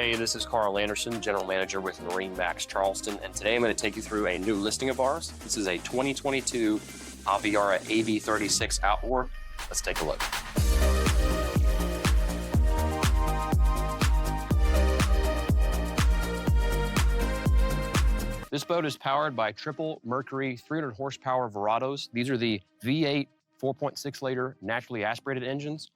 Hey, this is Carl Anderson, General Manager with MarineMax Charleston, and today I'm going to take you through a new listing of ours. This is a 2022 Aviara AV36 outboard. Let's take a look. This boat is powered by triple Mercury 300 horsepower Verados. These are the V8 4.6 liter naturally aspirated engines.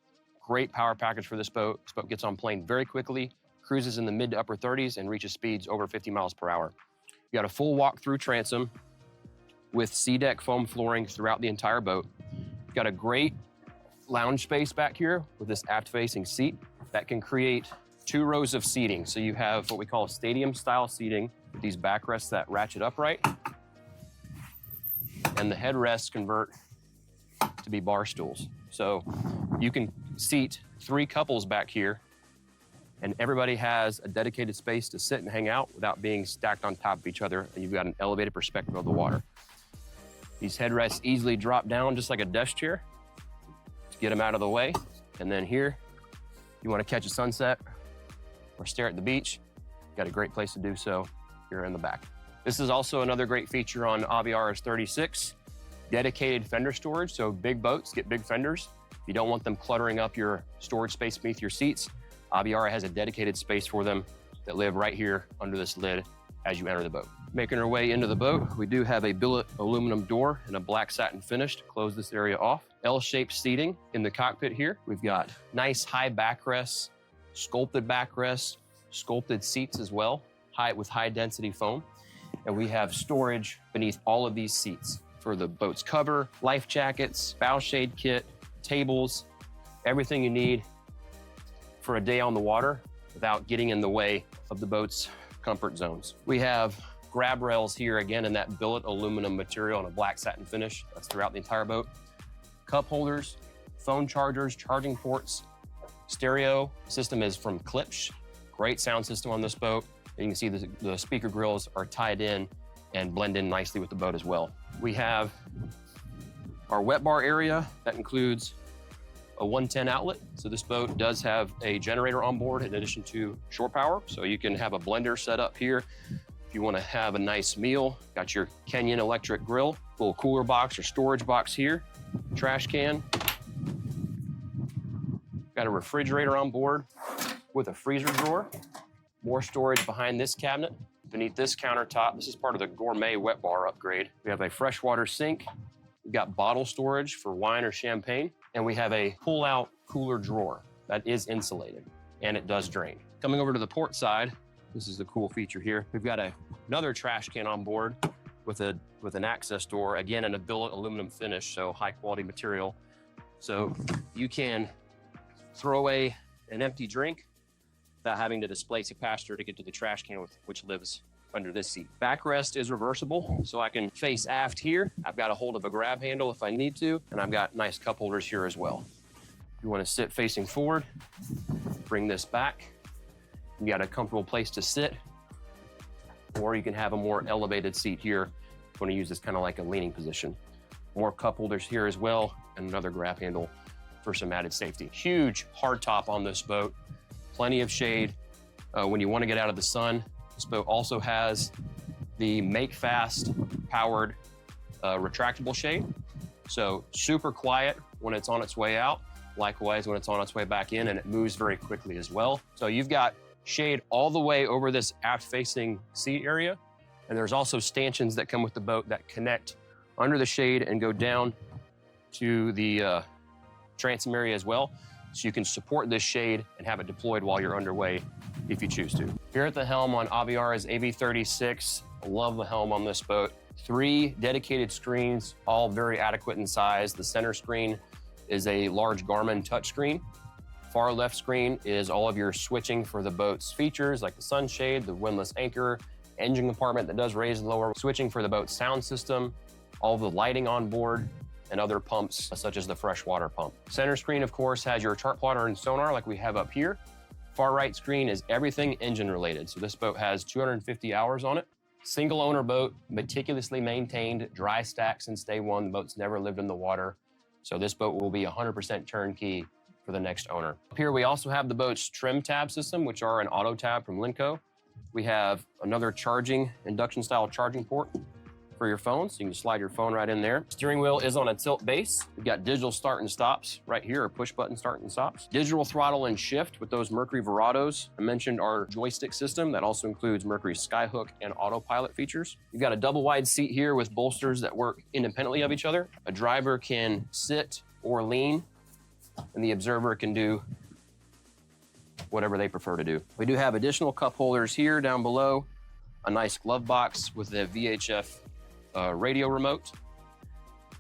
Great power package for this boat. This boat gets on plane very quickly, cruises in the mid to upper 30s, and reaches speeds over 50 miles per hour. You got a full walk-through transom with SeaDek foam flooring throughout the entire boat. You've got a great lounge space back here with this aft-facing seat that can create 2 rows of seating. So you have what we call stadium-style seating with these backrests that ratchet upright, and the headrests convert to be bar stools. So you can seat 3 couples back here, and everybody has a dedicated space to sit and hang out without being stacked on top of each other, and you've got an elevated perspective of the water. These headrests easily drop down just like a desk chair to get them out of the way. And then here, you want to catch a sunset or stare at the beach, got a great place to do so here in the back. This is also another great feature on Aviara's 36, dedicated fender storage. So big boats get big fenders. If you don't want them cluttering up your storage space beneath your seats, Aviara has a dedicated space for them that live right here under this lid as you enter the boat. Making our way into the boat, we do have a billet aluminum door and a black satin finish to close this area off. L-shaped seating in the cockpit here. We've got nice high backrests, sculpted backrests, sculpted seats as well, with high density foam. And we have storage beneath all of these seats for the boat's cover, life jackets, bow shade kit, tables, everything you need for a day on the water without getting in the way of the boat's comfort zones. We have grab rails here, again, in that billet aluminum material and a black satin finish. That's throughout the entire boat. Cup holders, phone chargers, charging ports. Stereo system is from Klipsch. Great sound system on this boat. And you can see the speaker grills are tied in and blend in nicely with the boat as well. We have our wet bar area that includes a 110 outlet. So this boat does have a generator on board in addition to shore power. So you can have a blender set up here. If you want to have a nice meal, got your Kenyan electric grill, little cooler box or storage box here, trash can. Got a refrigerator on board with a freezer drawer. More storage behind this cabinet. Beneath this countertop, this is part of the gourmet wet bar upgrade. We have a freshwater sink. We've got bottle storage for wine or champagne. And we have a pull-out cooler drawer that is insulated, and it does drain. Coming over to the port side, this is the cool feature here. We've got another trash can on board with an access door, again in a billet aluminum finish, so high quality material. So you can throw away an empty drink without having to displace a passenger to get to the trash can which lives under this seat. Backrest is reversible, so I can face aft here. I've got a hold of a grab handle if I need to, and I've got nice cup holders here as well. If you want to sit facing forward, bring this back. You got a comfortable place to sit, or you can have a more elevated seat here if you want to use this kind of like a leaning position. More cup holders here as well, and another grab handle for some added safety. Huge hardtop on this boat, plenty of shade when you want to get out of the sun. This boat also has the Make Fast powered retractable shade. So super quiet when it's on its way out. Likewise, when it's on its way back in, and it moves very quickly as well. So you've got shade all the way over this aft-facing seat area. And there's also stanchions that come with the boat that connect under the shade and go down to the transom area as well. So you can support this shade and have it deployed while you're underway if you choose to. Here at the helm on Aviara's AV36, I love the helm on this boat. 3 dedicated screens, all very adequate in size. The center screen is a large Garmin touchscreen. Far left screen is all of your switching for the boat's features, like the sunshade, the windlass anchor, engine compartment that does raise and lower, switching for the boat's sound system, all the lighting on board, and other pumps such as the freshwater pump. Center screen, of course, has your chart plotter and sonar like we have up here. Far right screen is everything engine related. So this boat has 250 hours on it. Single owner boat, meticulously maintained, dry stack since day one. The boat's never lived in the water. So this boat will be 100% turnkey for the next owner. Up here, we also have the boat's trim tab system, which are an auto tab from Lenco. We have another charging, induction style charging port for your phone, so you can slide your phone right in there. Steering wheel is on a tilt base. We've got digital start and stops right here, or push button start and stops. Digital throttle and shift with those Mercury Verados. I mentioned our joystick system that also includes Mercury Skyhook and autopilot features. You've got a double wide seat here with bolsters that work independently of each other. A driver can sit or lean, and the observer can do whatever they prefer to do. We do have additional cup holders here down below, a nice glove box with the VHF radio remote,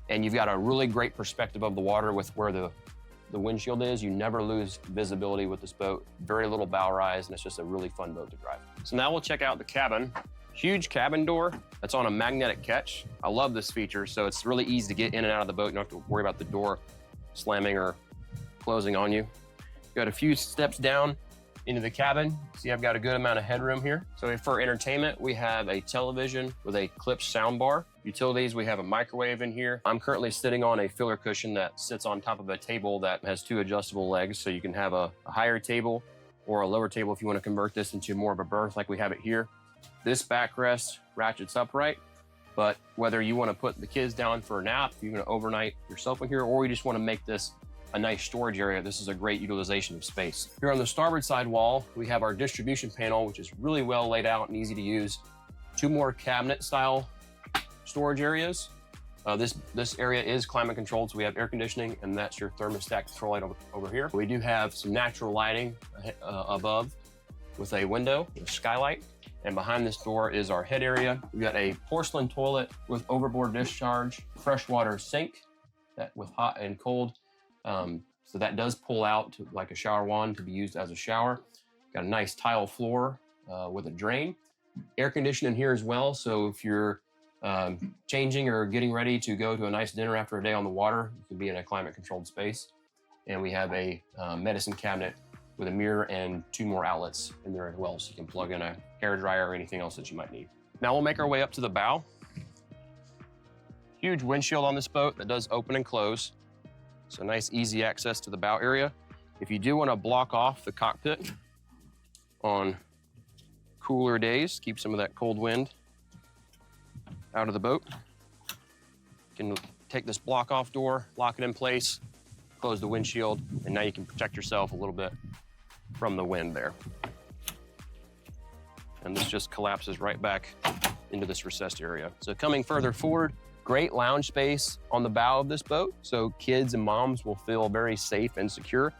and you've got a really great perspective of the water with where the windshield is. You never lose visibility with this boat. Very little bow rise, and it's just a really fun boat to drive. So now we'll check out the cabin. Huge cabin door that's on a magnetic catch. I love this feature, so it's really easy to get in and out of the boat. You don't have to worry about the door slamming or closing on you. Got a few steps down into the cabin. See, I've got a good amount of headroom here. So for entertainment, we have a television with a clipped sound bar. Utilities, we have a microwave in here. I'm currently sitting on a filler cushion that sits on top of a table that has 2 adjustable legs. So you can have a higher table or a lower table if you want to convert this into more of a berth like we have it here. This backrest ratchets upright, but whether you want to put the kids down for a nap, if you're going to overnight yourself in here, or you just want to make this a nice storage area, this is a great utilization of space. Here on the starboard side wall, we have our distribution panel, which is really well laid out and easy to use. 2 more cabinet style storage areas. This area is climate controlled, so we have air conditioning, and that's your thermostat control light over here. We do have some natural lighting above with a window, a skylight, and behind this door is our head area. We've got a porcelain toilet with overboard discharge, freshwater sink that with hot and cold. So that does pull out to like a shower wand to be used as a shower. Got a nice tile floor with a drain. Air conditioning here as well, so if you're changing or getting ready to go to a nice dinner after a day on the water, you can be in a climate controlled space. And we have a medicine cabinet with a mirror and 2 more outlets in there as well, so you can plug in a hair dryer or anything else that you might need. Now we'll make our way up to the bow. Huge windshield on this boat that does open and close. So nice, easy access to the bow area. If you do want to block off the cockpit on cooler days, keep some of that cold wind out of the boat, you can take this block off door, lock it in place, close the windshield, and now you can protect yourself a little bit from the wind there. And this just collapses right back into this recessed area. So coming further forward, great lounge space on the bow of this boat, so kids and moms will feel very safe and secure.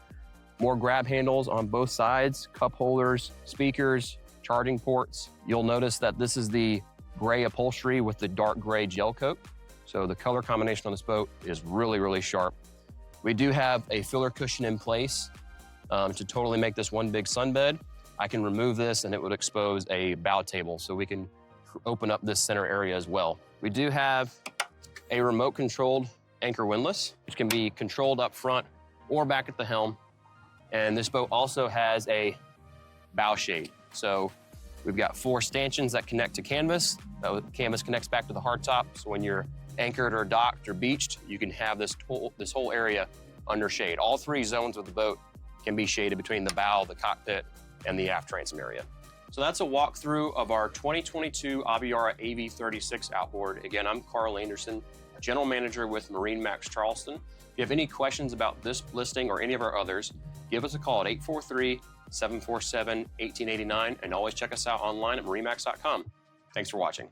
More grab handles on both sides, cup holders, speakers, charging ports. You'll notice that this is the gray upholstery with the dark gray gel coat. So the color combination on this boat is really, really sharp. We do have a filler cushion in place to totally make this one big sunbed. I can remove this and it would expose a bow table, so we can open up this center area as well. We do have a remote controlled anchor windlass, which can be controlled up front or back at the helm. And this boat also has a bow shade. So we've got 4 stanchions that connect to canvas. The canvas connects back to the hardtop. So when you're anchored or docked or beached, you can have this whole area under shade. All 3 zones of the boat can be shaded between the bow, the cockpit, and the aft transom area. So that's a walkthrough of our 2022 Aviara AV36 outboard. Again, I'm Carl Anderson, General Manager with MarineMax Charleston. If you have any questions about this listing or any of our others, give us a call at 843-747-1889, and always check us out online at marinemax.com. Thanks for watching.